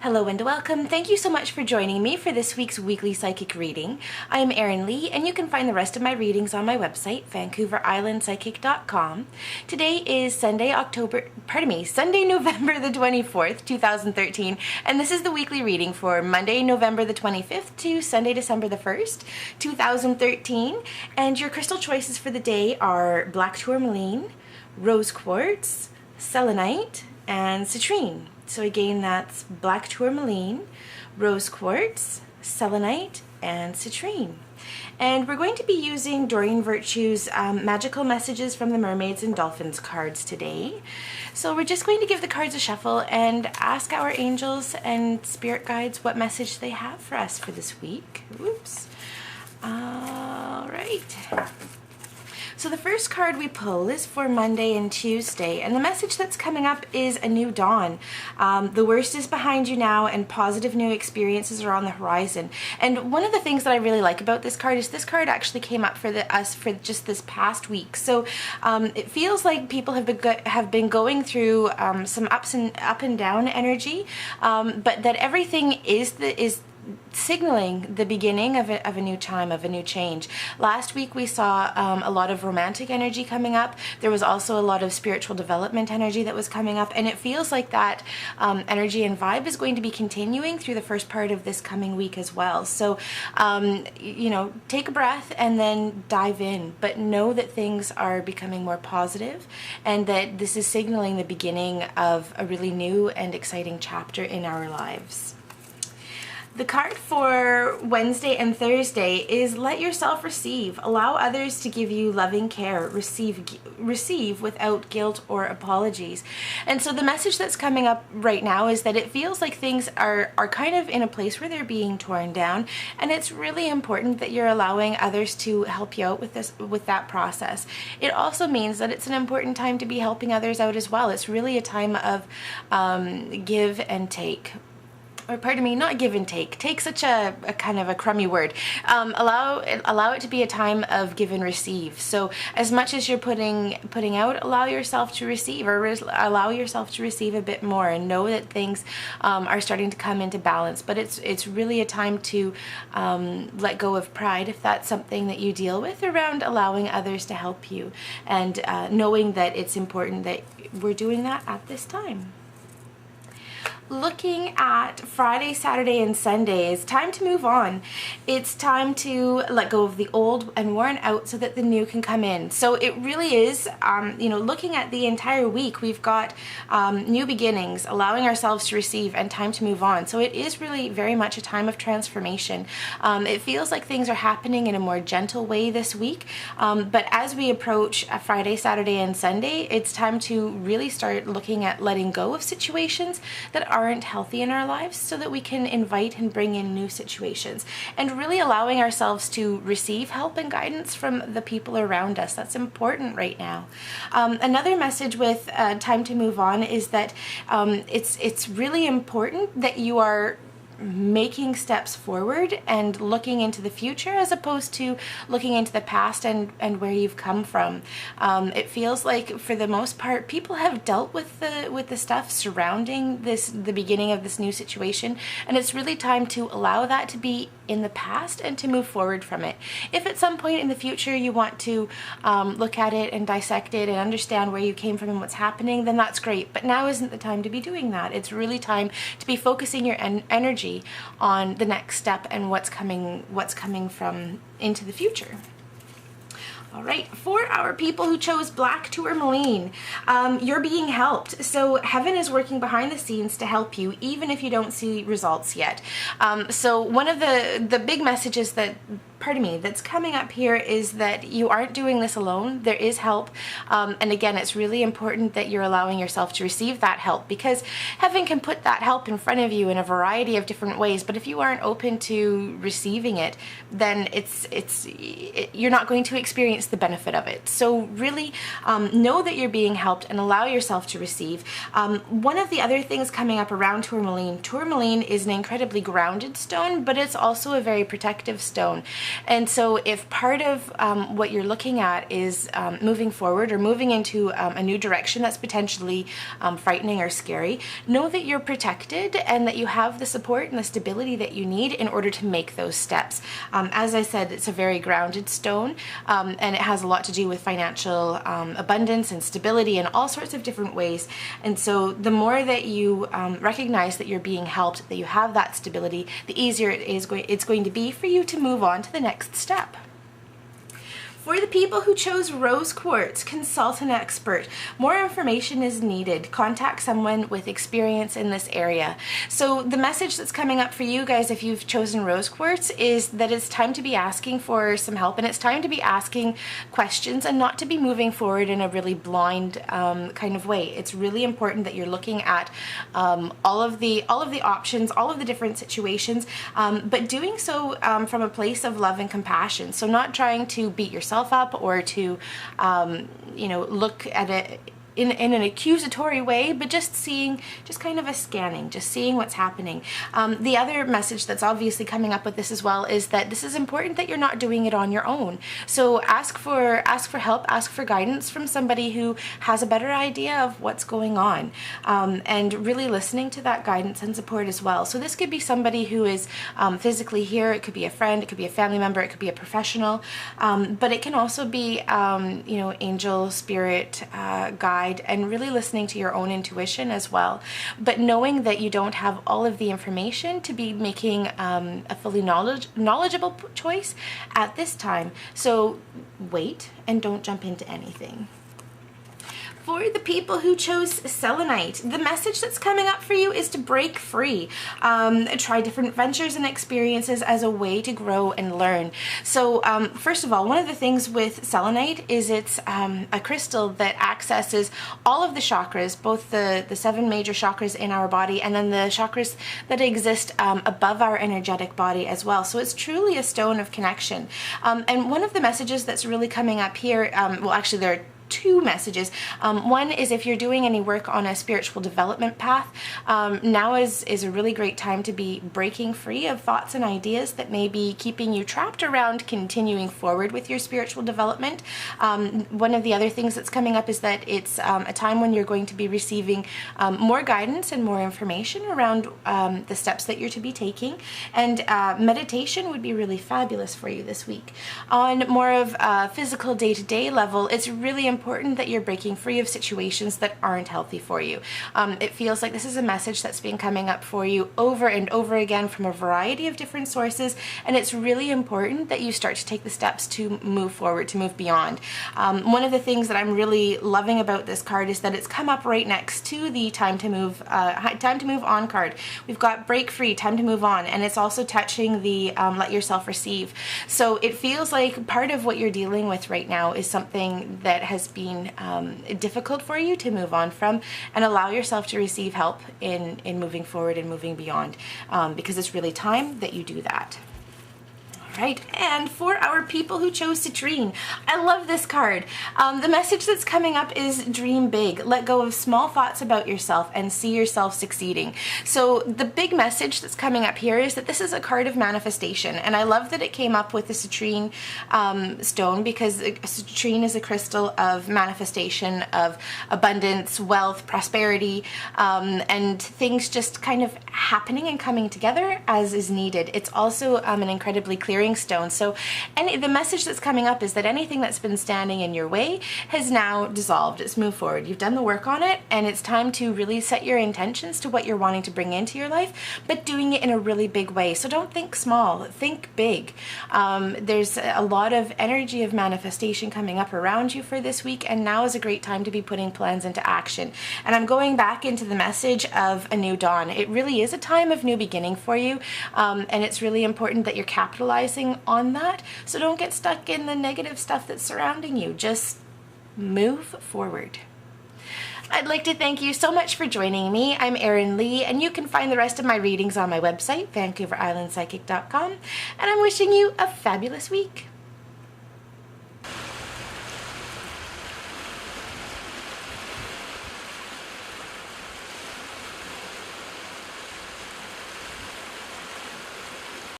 Hello and welcome. Thank you so much for joining me for this week's weekly psychic reading. I am Erin Lee, and you can find the rest of my readings on my website, VancouverIslandPsychic.com. Today is Sunday, November the 24th, 2013, and this is the weekly reading for Monday, November the 25th to Sunday, December the 1st, 2013. And your crystal choices for the day are black tourmaline, rose quartz, selenite, and citrine. So again, that's black tourmaline, rose quartz, selenite, and citrine. And we're going to be using Doreen Virtue's Magical Messages from the Mermaids and Dolphins cards today. So we're just going to give the cards a shuffle and ask our angels and spirit guides what message they have for us for this week. Oops. All right. So the first card we pull is for Monday and Tuesday, and the message that's coming up is a new dawn. The worst is behind you now, and positive new experiences are on the horizon. And one of the things that I really like about this card is this card actually came up for us for just this past week. So it feels like people have been going through some up and down energy, but that everything is signaling the beginning of a new time, of a new change. Last week we saw a lot of romantic energy coming up. There was also a lot of spiritual development energy that was coming up, and it feels like that energy and vibe is going to be continuing through the first part of this coming week as well. So, you know, take a breath and then dive in, but know that things are becoming more positive and that this is signaling the beginning of a really new and exciting chapter in our lives. The card for Wednesday and Thursday is let yourself receive. Allow others to give you loving care. Receive without guilt or apologies. And so the message that's coming up right now is that it feels like things are kind of in a place where they're being torn down, and it's really important that you're allowing others to help you out with that process. It also means that it's an important time to be helping others out as well. It's really a time of give and take. Or pardon me, not give and take. Take such a kind of a crummy word. Allow it to be a time of give and receive. So as much as you're putting out, allow yourself to receive, or allow yourself to receive a bit more, and know that things are starting to come into balance. But it's really a time to let go of pride, if that's something that you deal with, around allowing others to help you, and knowing that it's important that we're doing that at this time. Looking at Friday, Saturday, and Sunday, it's time to move on. It's time to let go of the old and worn out so that the new can come in. So it really is, you know, looking at the entire week, we've got new beginnings, allowing ourselves to receive, and time to move on. So it is really very much a time of transformation. It feels like things are happening in a more gentle way this week, but as we approach Friday, Saturday, and Sunday, it's time to really start looking at letting go of situations that aren't healthy in our lives, so that we can invite and bring in new situations, and really allowing ourselves to receive help and guidance from the people around us. That's important right now. Another message with time to move on is that it's really important that you are making steps forward and looking into the future, as opposed to looking into the past and where you've come from. It feels like, for the most part, people have dealt with the stuff surrounding the beginning of this new situation, and it's really time to allow that to be in the past and to move forward from it. If at some point in the future you want to look at it and dissect it and understand where you came from and what's happening, then that's great. But now isn't the time to be doing that. It's really time to be focusing your energy on the next step and what's coming from into the future. All right, for our people who chose black tourmaline, you're being helped. So heaven is working behind the scenes to help you, even if you don't see results yet. So one of the big messages that's coming up here is that you aren't doing this alone. There is help, and again, it's really important that you're allowing yourself to receive that help, because heaven can put that help in front of you in a variety of different ways, but if you aren't open to receiving it, then you're not going to experience experience the benefit of it. So really know that you're being helped and allow yourself to receive. One of the other things coming up around tourmaline is an incredibly grounded stone, but it's also a very protective stone. And so if part of what you're looking at is moving forward or moving into a new direction that's potentially frightening or scary, know that you're protected and that you have the support and the stability that you need in order to make those steps. As I said, it's a very grounded stone, and it has a lot to do with financial abundance and stability in all sorts of different ways. And so the more that you recognize that you're being helped, that you have that stability, the easier it's going to be for you to move on to the next step. For the people who chose rose quartz, consult an expert. More information is needed. Contact someone with experience in this area. So the message that's coming up for you guys if you've chosen rose quartz is that it's time to be asking for some help, and it's time to be asking questions and not to be moving forward in a really blind kind of way. It's really important that you're looking at all of the options, all of the different situations, but doing so from a place of love and compassion. So not trying to beat yourself up or to look at it in an accusatory way, but just kind of a scanning, just seeing what's happening. The other message that's obviously coming up with this as well is that this is important that you're not doing it on your own. So ask for help, ask for guidance from somebody who has a better idea of what's going on, and really listening to that guidance and support as well. So this could be somebody who is physically here, it could be a friend, it could be a family member, it could be a professional, but it can also be angel, spirit, guide, and really listening to your own intuition as well, but knowing that you don't have all of the information to be making a fully knowledgeable choice at this time. So wait and don't jump into anything. For the people who chose selenite, the message that's coming up for you is to break free. Try different ventures and experiences as a way to grow and learn. So first of all, one of the things with selenite is it's a crystal that accesses all of the chakras, both the 7 major chakras in our body and then the chakras that exist above our energetic body as well. So it's truly a stone of connection. And one of the messages that's really coming up here, well actually there are 2 messages. One is if you're doing any work on a spiritual development path, now is a really great time to be breaking free of thoughts and ideas that may be keeping you trapped around continuing forward with your spiritual development. One of the other things that's coming up is that it's a time when you're going to be receiving more guidance and more information around the steps that you're to be taking, and meditation would be really fabulous for you this week. On more of a physical day-to-day level, it's really important that you're breaking free of situations that aren't healthy for you. It feels like this is a message that's been coming up for you over and over again from a variety of different sources, and it's really important that you start to take the steps to move forward, to move beyond. One of the things that I'm really loving about this card is that it's come up right next to the time to move on card. We've got break free, time to move on, and it's also touching the let yourself receive. So it feels like part of what you're dealing with right now is something that has been difficult for you to move on from, and allow yourself to receive help in moving forward and moving beyond, because it's really time that you do that. Right, and for our people who chose Citrine, I love this card. The message that's coming up is dream big, let go of small thoughts about yourself and see yourself succeeding. So the big message that's coming up here is that this is a card of manifestation, and I love that it came up with the citrine stone, because citrine is a crystal of manifestation, of abundance, wealth, prosperity, and things just kind of happening and coming together as is needed. It's also an incredibly clearing stone. So the message that's coming up is that anything that's been standing in your way has now dissolved. It's moved forward. You've done the work on it, and it's time to really set your intentions to what you're wanting to bring into your life, but doing it in a really big way. So don't think small, think big. There's a lot of energy of manifestation coming up around you for this week, and now is a great time to be putting plans into action. And I'm going back into the message of a new dawn. It really is a time of new beginning for you, and it's really important that you're capitalizing on that. So don't get stuck in the negative stuff that's surrounding you. Just move forward. I'd like to thank you so much for joining me. I'm Erin Lee, and you can find the rest of my readings on my website, VancouverIslandPsychic.com, and I'm wishing you a fabulous week.